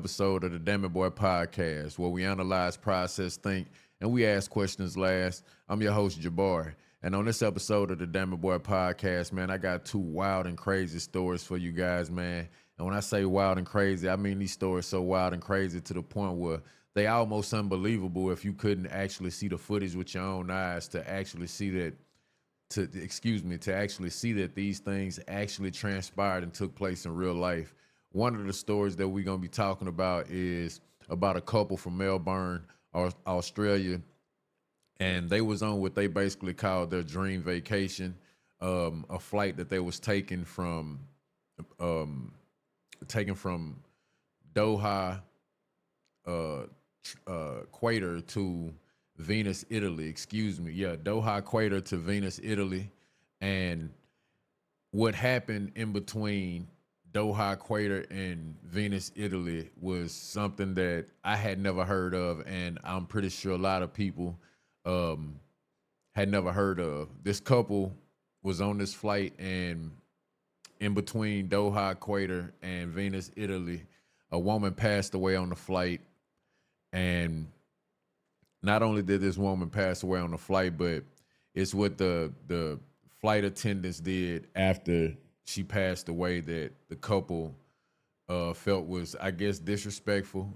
episode of the Damn It Boy podcast, where we analyze, process, think, and we ask questions last. I'm your host, Jabari. And on this episode of the Damn It Boy podcast, man, I got two wild and crazy stories for you guys, man. And when I say wild and crazy, I mean these stories so wild and crazy to the point where they almost unbelievable if you couldn't actually see the footage with your own eyes to actually see that to actually see that these things actually transpired and took place in real life. One of the stories that we're going to be talking about is about a couple from Melbourne, Australia, and they was on what they basically called their dream vacation, a flight that they was um, taken from Doha, uh, Equator to Venice, Italy. Excuse me. Yeah, Doha, Equator to Venice, Italy, and what happened in between Doha, Equator, and Venice, Italy was something that I had never heard of, and I'm pretty sure a lot of people um, had never heard of. This couple was on this flight, and in between Doha, Equator, and Venice, Italy, a woman passed away on the flight, and not only did this woman pass away on the flight, but it's what the flight attendants did after she passed away that the couple felt was, I guess, disrespectful.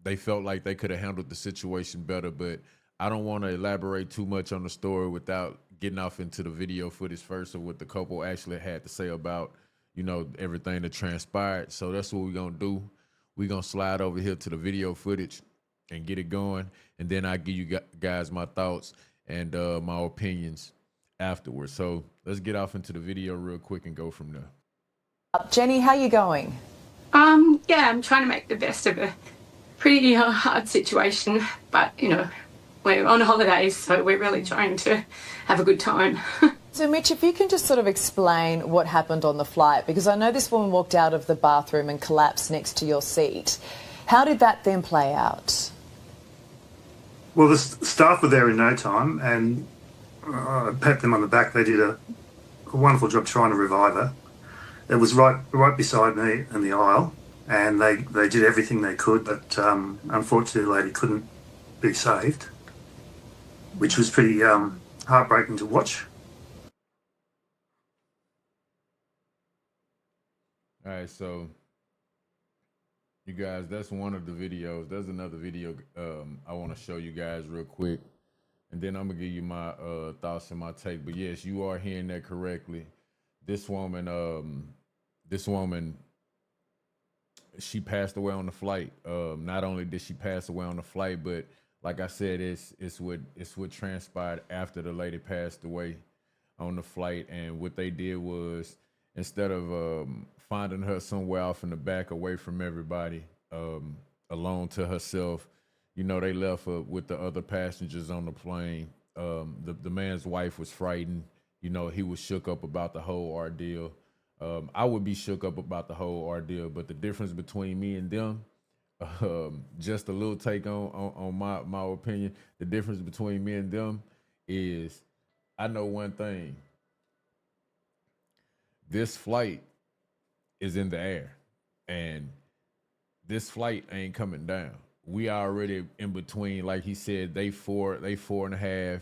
They felt like they could have handled the situation better, but I don't want to elaborate too much on the story without getting off into the video footage first of what the couple actually had to say about, everything that transpired. So that's what we're gonna do. We're gonna slide over here to the video footage and get it going, and then I give you guys my thoughts and my opinions afterwards. So let's get off into the video real quick and go from there. Jenny, how you going? Yeah, I'm trying to make the best of a pretty hard situation, but we're on holidays, so we're really trying to have a good time. So Mitch, if you can just sort of explain what happened on the flight, because I know this woman walked out of the bathroom and collapsed next to your seat. How did that then play out? Well, the staff were there in no time, and I pat them on the back. They did a wonderful job trying to revive her. It was right beside me in the aisle, and they did everything they could, but unfortunately the lady couldn't be saved, which was pretty heartbreaking to watch. All right, so you guys, that's one of the videos. There's another video I want to show you guys real quick, and then I'm gonna give you my thoughts and my take. But yes, you are hearing that correctly. This woman, she passed away on the flight. Not only did she pass away on the flight, but like I said, it's what transpired after the lady passed away on the flight. And what they did was, instead of finding her somewhere off in the back, away from everybody, alone to herself, they left her with the other passengers on the plane. The man's wife was frightened. He was shook up about the whole ordeal. I would be shook up about the whole ordeal, but the difference between me and them, just a little take on my opinion, the difference between me and them is, I know one thing. This flight is in the air, and this flight ain't coming down. We already in between, like he said, they 4.5,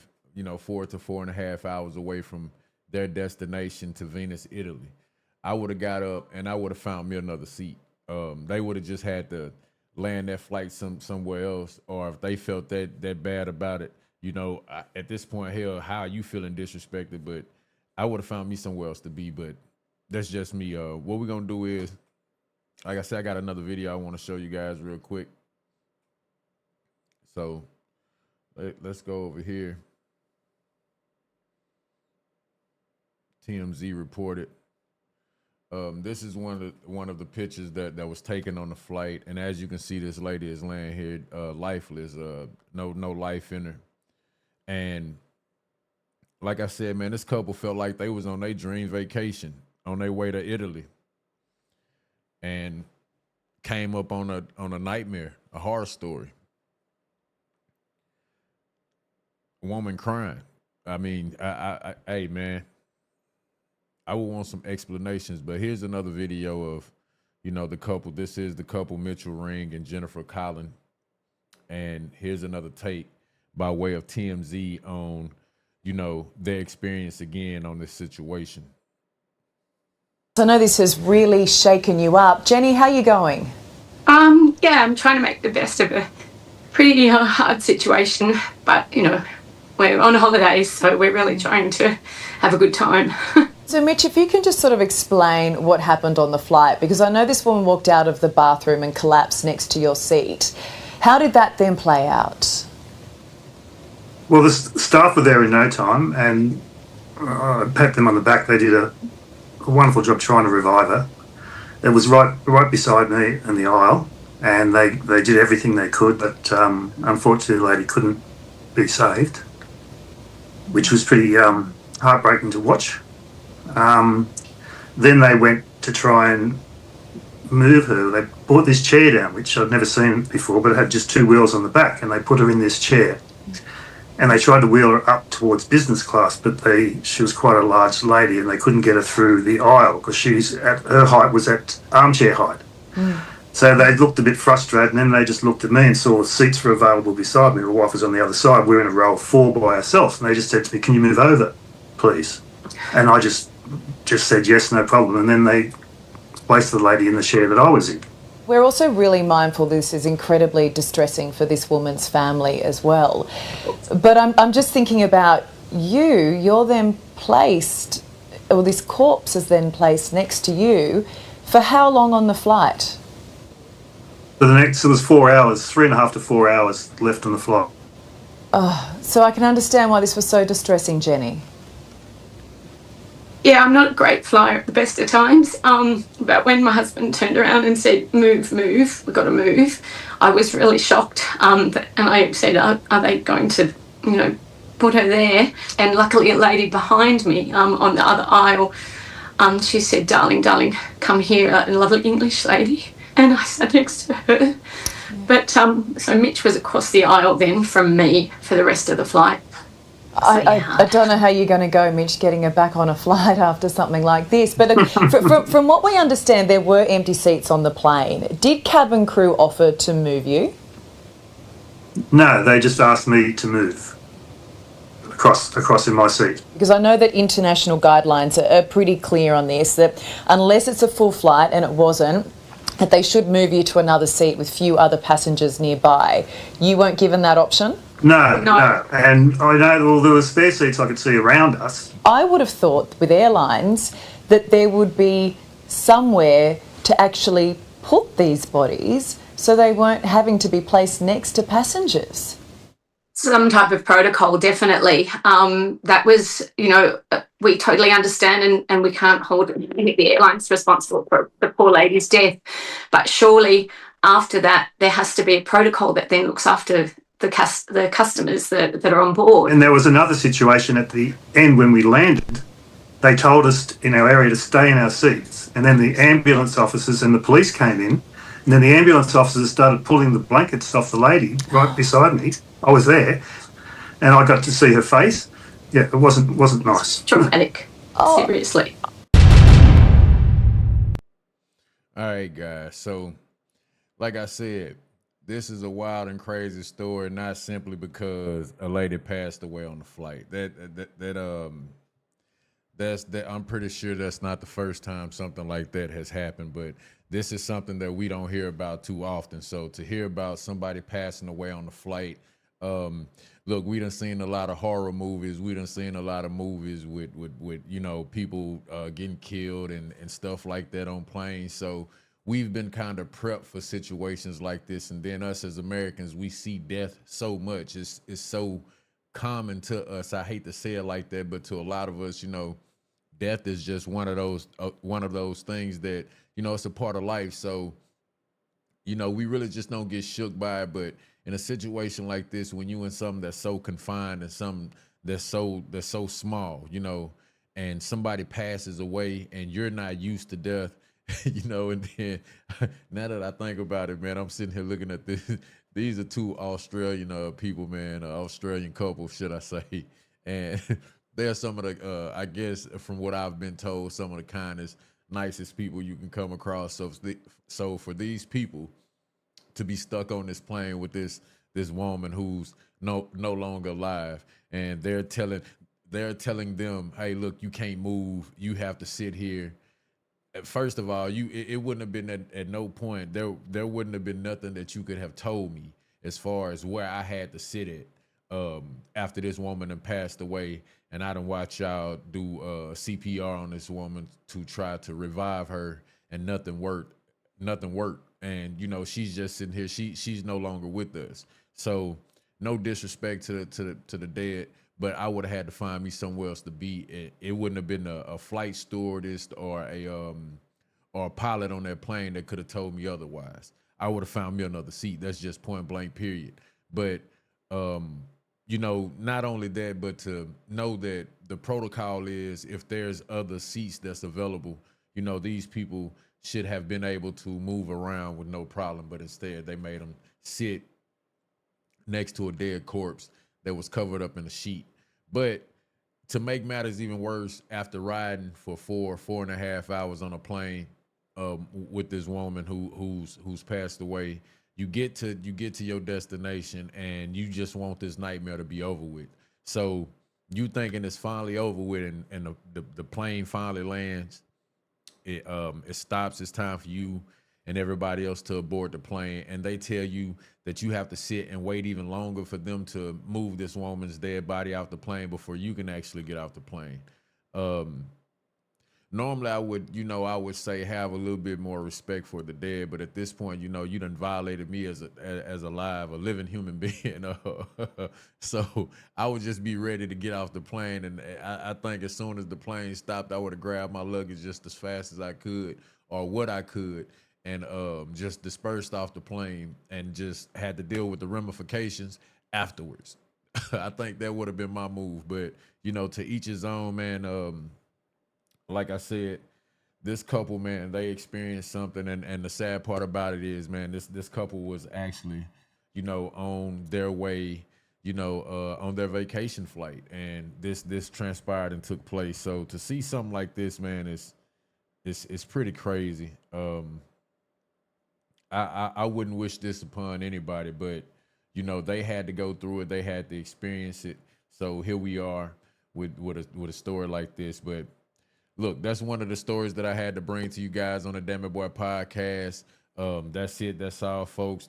4 to 4.5 hours away from their destination to Venice, Italy. I would have got up and I would have found me another seat. They would have just had to land that flight somewhere else, or if they felt that bad about it, at this point, hell, how are you feeling disrespected? But I would have found me somewhere else to be. But that's just me. What we're gonna do is, like I said, I got another video I want to show you guys real quick. So let's go over here. TMZ reported. This is one of the pictures that was taken on the flight, and as you can see, this lady is laying here lifeless, no life in her. And like I said, man, this couple felt like they was on their dream vacation on their way to Italy, and came up on a nightmare, a horror story. A woman crying. I mean, hey man, I would want some explanations, but here's another video of you know, the couple. This is the couple, Mitchell Ring and Jennifer Collin. And here's another take by way of TMZ on, you know, their experience again on this situation. I know this has really shaken you up. Jenny, how are you going? Yeah, I'm trying to make the best of a pretty hard situation, but you know, we're on holidays, so we're really trying to have a good time. So, Mitch, if you can just sort of explain what happened on the flight, because I know this woman walked out of the bathroom and collapsed next to your seat. How did that then play out? Well, the staff were there in no time, and I pat them on the back. They did a wonderful job trying to revive her. It was right beside me in the aisle, and they did everything they could, but unfortunately the lady couldn't be saved, which was pretty heartbreaking to watch. Then they went to try and move her. They brought this chair down, which I'd never seen before, but it had just two wheels on the back, and they put her in this chair. And they tried to wheel her up towards business class, but she was quite a large lady, and they couldn't get her through the aisle because her height was at armchair height. So they looked a bit frustrated, and then they just looked at me and saw seats were available beside me. My wife was on the other side. We were in a row of four by ourselves, and they just said to me, "Can you move over, please?" And I just said yes, no problem. And then they placed the lady in the chair that I was in. We're also really mindful this is incredibly distressing for this woman's family as well. But I'm just thinking about you're then placed, or this corpse is then placed next to you for how long on the flight? For the next, it was 4 hours, 3.5 to 4 hours left on the flight. So I can understand why this was so distressing, Jenny. Yeah, I'm not a great flyer at the best of times, but when my husband turned around and said, move, we've got to move, I was really shocked, and I said, are they going to, you know, put her there? And luckily a lady behind me on the other aisle, she said, darling, come here, a lovely English lady. And I sat next to her. But so Mitch was across the aisle then from me for the rest of the flight. I don't know how you're going to go, Mitch, getting her back on a flight after something like this. But from what we understand, there were empty seats on the plane. Did cabin crew offer to move you? No, they just asked me to move across in my seat. Because I know that international guidelines are pretty clear on this, that unless it's a full flight, and it wasn't, that they should move you to another seat with few other passengers nearby. You weren't given that option? No. And I know there were spare seats I could see around us. I would have thought with airlines that there would be somewhere to actually put these bodies so they weren't having to be placed next to passengers. Some type of protocol, definitely. That was, you know, we totally understand and we can't hold any of the airlines responsible for the poor lady's death. But surely after that, there has to be a protocol that then looks after the customers that are on board. And there was another situation at the end when we landed. They told us in our area to stay in our seats. And then the ambulance officers and the police came in. And then the ambulance officers started pulling the blankets off the lady right beside me. I was there, and I got to see her face. Yeah, it wasn't nice. Traumatic, seriously. All right, guys. So, like I said, this is a wild and crazy story, not simply because a lady passed away on the flight. I'm pretty sure that's not the first time something like that has happened, but this is something that we don't hear about too often. So to hear about somebody passing away on the flight, look, we done seen a lot of horror movies. We done seen a lot of movies with you know, people getting killed and stuff like that on planes. So we've been kind of prepped for situations like this. And then us as Americans, we see death so much. It's so common to us. I hate to say it like that, but to a lot of us, you know, death is just one of those things that, you know, it's a part of life. So, you know, we really just don't get shook by it. But in a situation like this, when you in something that's so confined and something that's so small, you know, and somebody passes away and you're not used to death, you know, and then now that I think about it, man, I'm sitting here looking at this. These are two Australian people, man, Australian couple, should I say. And they're some of the, I guess, from what I've been told, some of the kindest nicest people you can come across. So for these people to be stuck on this plane with this woman who's no longer alive, and they're telling them, hey, look, you can't move, you have to sit here. First of all, it wouldn't have been at no point there wouldn't have been nothing that you could have told me as far as where I had to sit at after this woman had passed away, and I done watch y'all do CPR on this woman to try to revive her, and nothing worked. And she's just sitting here. She's no longer with us. So no disrespect to the dead, but I would have had to find me somewhere else to be. It wouldn't have been a flight stewardess or a pilot on that plane that could have told me otherwise. I would have found me another seat. That's just point blank, period. But not only that, but to know that the protocol is, if there's other seats that's available, these people should have been able to move around with no problem, but instead they made them sit next to a dead corpse that was covered up in a sheet. But to make matters even worse, after riding for 4.5 hours on a plane with this woman who's passed away, you get to your destination, and you just want this nightmare to be over with. So you thinking it's finally over with, and the plane finally lands. It stops. It's time for you and everybody else to aboard the plane, and they tell you that you have to sit and wait even longer for them to move this woman's dead body off the plane before you can actually get off the plane. Normally I would say have a little bit more respect for the dead, but at this point, you done violated me as a living human being. So I would just be ready to get off the plane, and I think as soon as the plane stopped, I would have grabbed my luggage just as fast as I could, or what I could, and just dispersed off the plane, and just had to deal with the ramifications afterwards. I think that would have been my move, but to each his own, man. Like I said, this couple, man, they experienced something, and the sad part about it is, man, this couple was actually, on their way, on their vacation flight, and this transpired and took place. So to see something like this, man, is pretty crazy. I wouldn't wish this upon anybody, but they had to go through it, they had to experience it. So here we are with a story like this, but. Look, that's one of the stories that I had to bring to you guys on the Damn It Boy podcast. That's it. That's all, folks.